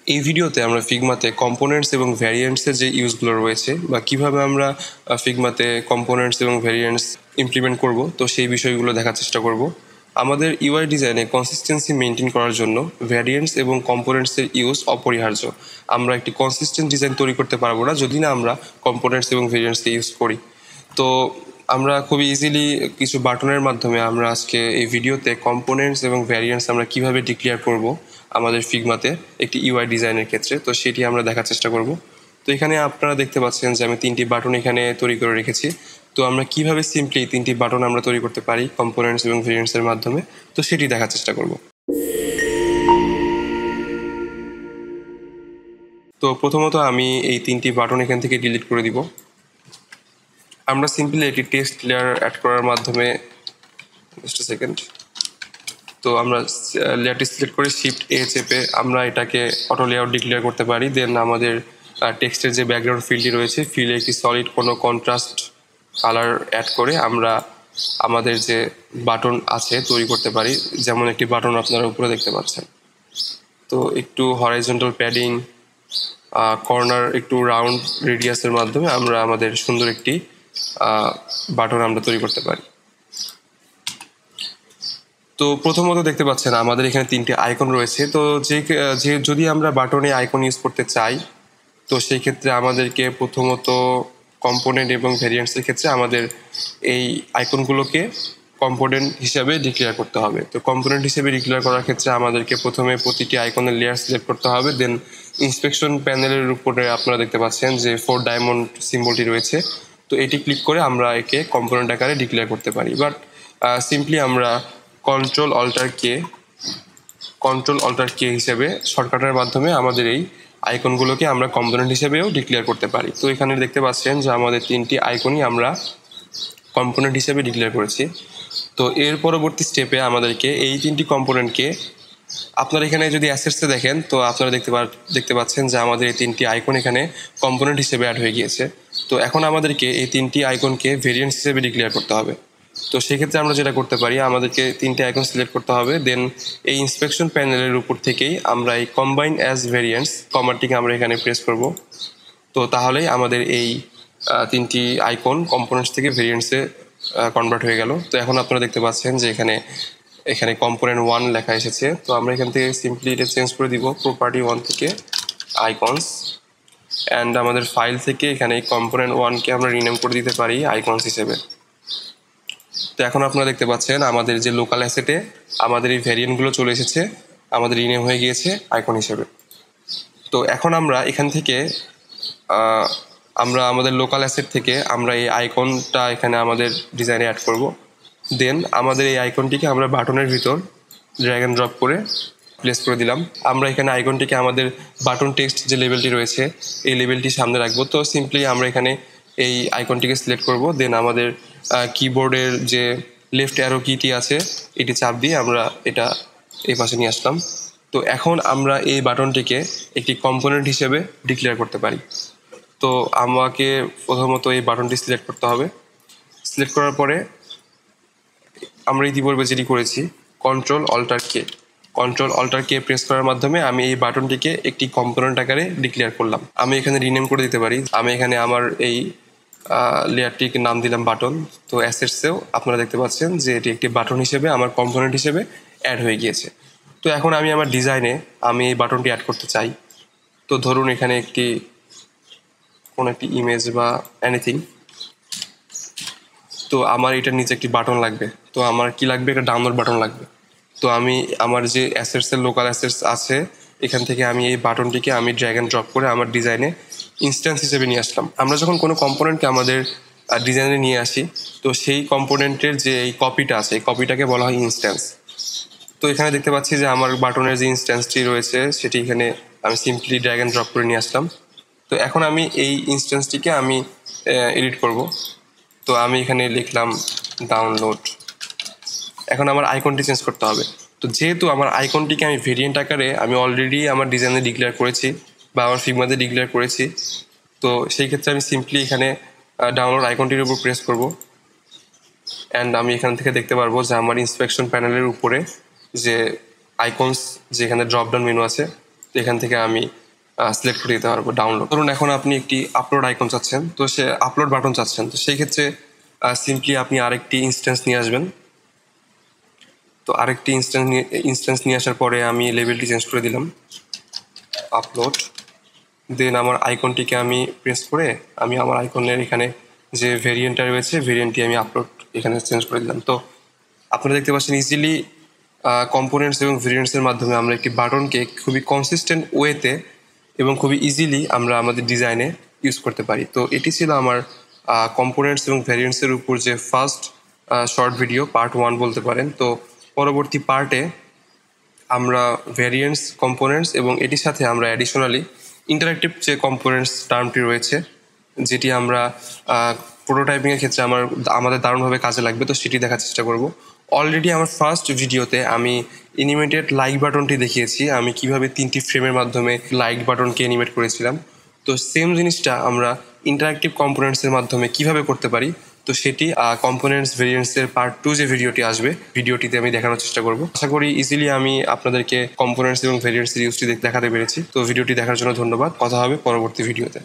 এই ভিডিওতে আমরা ফিগমাতে কম্পোনেন্টস এবং ভ্যারিয়েন্টসের যে ইউজগুলো রয়েছে বা কিভাবে আমরা ফিগমাতে কম্পোনেন্টস এবং ভ্যারিয়েন্টস ইমপ্লিমেন্ট করব, তো সেই বিষয়গুলো দেখার চেষ্টা করব। আমাদের ইউআই ডিজাইনে কনসিস্টেন্সি মেনটেন করার জন্য ভ্যারিয়েন্টস এবং কম্পোনেন্টসের ইউজ অপরিহার্য। আমরা একটি কনসিস্টেন্ট ডিজাইন তৈরি করতে পারবো না যদি না আমরা কম্পোনেন্টস এবং ভ্যারিয়েন্টসকে ইউজ করি। তো আমরা খুবই ইজিলি কিছু বাটনের মাধ্যমে আমরা আজকে এই ভিডিওতে কম্পোনেন্টস এবং ভ্যারিয়েন্টস আমরা কিভাবে ডিক্লেয়ার করব আমাদের ফিগমাতে একটি ইউআই ডিজাইনের ক্ষেত্রে, তো সেটি আমরা দেখার চেষ্টা করব। তো এখানে আপনারা দেখতে পাচ্ছেন যে আমি 3টি বাটন এখানে তৈরি করে রেখেছি। তো আমরা কিভাবে সিম্পলি 3টি বাটন আমরা তৈরি করতে পারি কম্পোনেন্টস এবং ভ্যারিয়েন্টসের মাধ্যমে, তো সেটি দেখার চেষ্টা করব। তো প্রথমত আমি এই 3টি বাটন এখান থেকে ডিলিট করে দিব। আমরা সিম্পলি একটি টেক্সট লেয়ার অ্যাড করার মাধ্যমে তো আমরা লেয়ারটি সিলেক্ট করে শিফট এ চেপে আমরা এটাকে অটো লেআউট ডিক্লেয়ার করতে পারি। দেন আমাদের টেক্সটের যে ব্যাকগ্রাউন্ড ফিল্ডটি রয়েছে, ফিল্ডে একটি সলিড কোনো কন্ট্রাস্ট কালার অ্যাড করে আমরা আমাদের যে বাটন আছে তৈরি করতে পারি। যেমন একটি বাটন আপনারা উপরে দেখতে পাচ্ছেন। তো একটু হরাইজন্টাল প্যাডিং, কর্নার একটু রাউন্ড রেডিয়াসের মাধ্যমে আমরা আমাদের সুন্দর একটি বাটন আমরা তৈরি করতে পারি। তো প্রথমত দেখতে পাচ্ছেন আমাদের এখানে 3টি আইকন রয়েছে। তো যে যদি আমরা বাটনে আইকন ইউজ করতে চাই, তো সেই ক্ষেত্রে আমাদেরকে প্রথমত কম্পোনেন্ট এবং ভ্যারিয়েন্টসের ক্ষেত্রে আমাদের এই আইকনগুলোকে কম্পোনেন্ট হিসাবে ডিক্লেয়ার করতে হবে। তো কম্পোনেন্ট হিসেবে ডিক্লেয়ার করার ক্ষেত্রে আমাদেরকে প্রথমে প্রতিটি আইকনের লেয়ার সিলেক্ট করতে হবে। দেন ইন্সপেকশন প্যানেলের উপরে আপনারা দেখতে পাচ্ছেন যে 4 ডায়মন্ড সিম্বলটি রয়েছে। তো এটি ক্লিক করে আমরা একে কম্পোনেন্ট আকারে ডিক্লেয়ার করতে পারি। বাট সিম্পলি আমরা কন্ট্রোল অল্টার কে হিসেবে শর্টকাটের মাধ্যমে আমাদের এই আইকনগুলোকে আমরা কম্পোনেন্ট হিসেবেও ডিক্লেয়ার করতে পারি। তো এখানে দেখতে পাচ্ছেন যে আমাদের 3টি আইকনই আমরা কম্পোনেন্ট হিসেবে ডিক্লেয়ার করেছি। তো এর পরবর্তী স্টেপে আমাদেরকে এই 3টি কম্পোনেন্টকে, আপনারা এখানে যদি অ্যাসেটসে দেখেন তো আপনারা দেখতে পাচ্ছেন যে আমাদের এই 3টি আইকন এখানে কম্পোনেন্ট হিসেবে অ্যাড হয়ে গিয়েছে। তো এখন আমাদেরকে এই 3টি আইকনকে ভেরিয়েন্টস হিসেবে ডিক্লেয়ার করতে হবে। তো সেক্ষেত্রে আমরা যেটা করতে পারি, আমাদেরকে 3টে আইকন সিলেক্ট করতে হবে। দেন এই ইন্সপেকশন প্যানেলের উপর থেকেই আমরা এই কম্বাইন অ্যাজ ভেরিয়েন্টস কমান্ডটিকে আমরা এখানে প্রেস করব। তো তাহলেই আমাদের এই 3টি আইকন কম্পোনেন্টস থেকে ভেরিয়েন্টসে কনভার্ট হয়ে গেল। তো এখন আপনারা দেখতে পাচ্ছেন যে এখানে কম্পোনেন্ট 1 লেখা এসেছে। তো আমরা এখান থেকে সিম্পলি এটা চেঞ্জ করে দিব প্রপার্টি 1 থেকে আইকনস, অ্যান্ড আমাদের ফাইল থেকে এখানে কম্পোনেন্ট 1কে আমরা রিনেম করে দিতে পারি আইকনস হিসেবে। তো এখন আপনারা দেখতে পাচ্ছেন আমাদের যে লোকাল অ্যাসেটে আমাদের এই ভ্যারিয়েন্টগুলো চলে এসেছে, আমাদের রিনেম হয়ে গিয়েছে আইকন হিসেবে। তো এখন আমরা এখান থেকে আমরা আমাদের লোকাল অ্যাসেট থেকে আমরা এই আইকনটা এখানে আমাদের ডিজাইনে অ্যাড করব। দেন আমাদের এই আইকনটিকে আমরা বাটনের ভিতর ড্র্যাগ অ্যান্ড ড্রপ করে প্লেস করে দিলাম। আমরা এখানে আইকনটিকে আমাদের বাটন টেক্সট যে লেভেলটি রয়েছে এই লেভেলটি সামনে রাখবো। তো সিম্পলি আমরা এখানে এই আইকনটিকে সিলেক্ট করব। দেন আমাদের কিবোর্ডের যে লেফট অ্যারো কিটি আছে এটি চাপ দিয়ে আমরা এটা এই পাশে নিয়ে আসলাম। তো এখন আমরা এই বাটনটিকে একটি কম্পোনেন্ট হিসেবে ডিক্লেয়ার করতে পারি। তো আমাকে প্রথমত এই বাটনটি সিলেক্ট করতে হবে। সিলেক্ট করার পরে আমরা ইতিপূর্বে যেটি করেছি কন্ট্রোল অল্টার কে প্রেস করার মাধ্যমে আমি এই বাটনটিকে একটি কম্পোনেন্ট আকারে ডিক্লেয়ার করলাম। আমি এখানে রিনেম করে দিতে পারি। আমি এখানে আমার এই লেয়ারটিকে নাম দিলাম বাটন। তো অ্যাসেটসেও আপনারা দেখতে পাচ্ছেন যে এটি একটি বাটন হিসেবে আমার কম্পোনেন্ট হিসেবে অ্যাড হয়ে গিয়েছে। তো এখন আমি আমার ডিজাইনে আমি এই বাটনটি অ্যাড করতে চাই। তো ধরুন এখানে কোনো একটি ইমেজ বা এনিথিং। তো আমার এটার নিচে একটি বাটন লাগবে। তো আমার কি লাগবে, একটা ডাউনলোড বাটন লাগবে। তো আমি আমার যে অ্যাসেটসের লোকাল অ্যাসেটস আছে এখান থেকে আমি এই বাটনটিকে আমি ড্র্যাগ অ্যান্ড ড্রপ করে আমার ডিজাইনে ইনস্ট্যান্স হিসেবে নিয়ে আসলাম। আমরা যখন কোনো কম্পোনেন্টকে আমাদের ডিজাইনে নিয়ে আসি, তো সেই কম্পোনেন্টের যে এই কপিটা আছে এই কপিটাকে বলা হয় ইনস্ট্যান্স। তো এখানে দেখতে পাচ্ছি যে আমার বাটনের যে ইনস্ট্যান্সটি রয়েছে সেটি এখানে আমি সিম্পলি ড্র্যাগ অ্যান্ড ড্রপ করে নিয়ে আসলাম। তো এখন আমি এই ইনস্ট্যান্সটিকে আমি এডিট করব। তো আমি এখানে লিখলাম ডাউনলোড। এখন আমার আইকনটি চেঞ্জ করতে হবে। তো যেহেতু আমার আইকনটিকে আমি ভেরিয়েন্ট আকারে আমি অলরেডি আমার ডিজাইনে ডিক্লেয়ার করেছি বা আমার ফিগমাতে ডিক্লেয়ার করেছি, তো সেই ক্ষেত্রে আমি সিম্পলি এখানে ডাউনলোড আইকনটির উপর প্রেস করব। অ্যান্ড আমি এখান থেকে দেখতে পারবো যে আমার ইন্সপেকশন প্যানেলের উপরে যে আইকনস যেখানে ড্রপডাউন মেনু আছে তো এখান থেকে আমি সিলেক্ট করে দিতে পারবো ডাউনলোড। ধরুন এখন আপনি একটি আপলোড আইকন চাচ্ছেন, তো সে আপলোড বাটন চাচ্ছেন, তো সেই ক্ষেত্রে সিম্পলি আপনি আরেকটি ইনস্ট্যান্স নিয়ে আসবেন। তো আরেকটি ইনস্ট্যান্স নিয়ে আসার পরে আমি লেভেলটি চেঞ্জ করে দিলাম আপলোড। দেন আমার আইকনটিকে আমি প্রেস করে আমি আমার আইকনের এখানে যে ভেরিয়েন্টটা রয়েছে ভেরিয়েন্টটি আমি আপলোড এখানে চেঞ্জ করে দিলাম। তো আপনারা দেখতে পাচ্ছেন ইজিলি কম্পোনেন্টস এবং ভেরিয়েন্টসের মাধ্যমে আমরা একটি বাটনকে খুবই কনসিস্টেন্ট ওয়েতে এবং খুবই ইজিলি আমরা আমাদের ডিজাইনে ইউজ করতে পারি। তো এটি ছিল আমার কম্পোনেন্টস এবং ভেরিয়েন্টসের উপর যে ফার্স্ট শর্ট ভিডিও, পার্ট 1 বলতে পারেন। তো পরবর্তী পার্টে আমরা ভেরিয়েন্টস, কম্পোনেন্টস এবং এটির সাথে আমরা অ্যাডিশনালি ইন্টারেক্টিভ যে কম্পোনেন্টস টার্মটি রয়েছে, যেটি আমরা প্রোটোটাইপিংয়ের ক্ষেত্রে আমাদের দারুণভাবে কাজে লাগবে, তো সেটি দেখার চেষ্টা করব। অলরেডি আমার ফার্স্ট ভিডিওতে আমি অ্যানিমেটেড লাইক বাটনটি দেখিয়েছি, আমি কিভাবে 3টি ফ্রেমের মাধ্যমে লাইক বাটনকে অ্যানিমেট করেছিলাম। তো সেম জিনিসটা আমরা ইন্টারেক্টিভ কম্পোনেন্টসের মাধ্যমে কিভাবে করতে পারি, তো সেটি কম্পোনেন্টস ভেরিয়েন্টসের পার্ট 2 যে ভিডিওটি আসবে, ভিডিওটিতে আমি দেখানোর চেষ্টা করব। আশা করি ইজিলি আমি আপনাদেরকে কম্পোনেন্টস এবং ভেরিয়েন্টসের ইউজটি দেখাতে পেরেছি। তো ভিডিওটি দেখার জন্য ধন্যবাদ। কথা হবে পরবর্তী ভিডিওতে।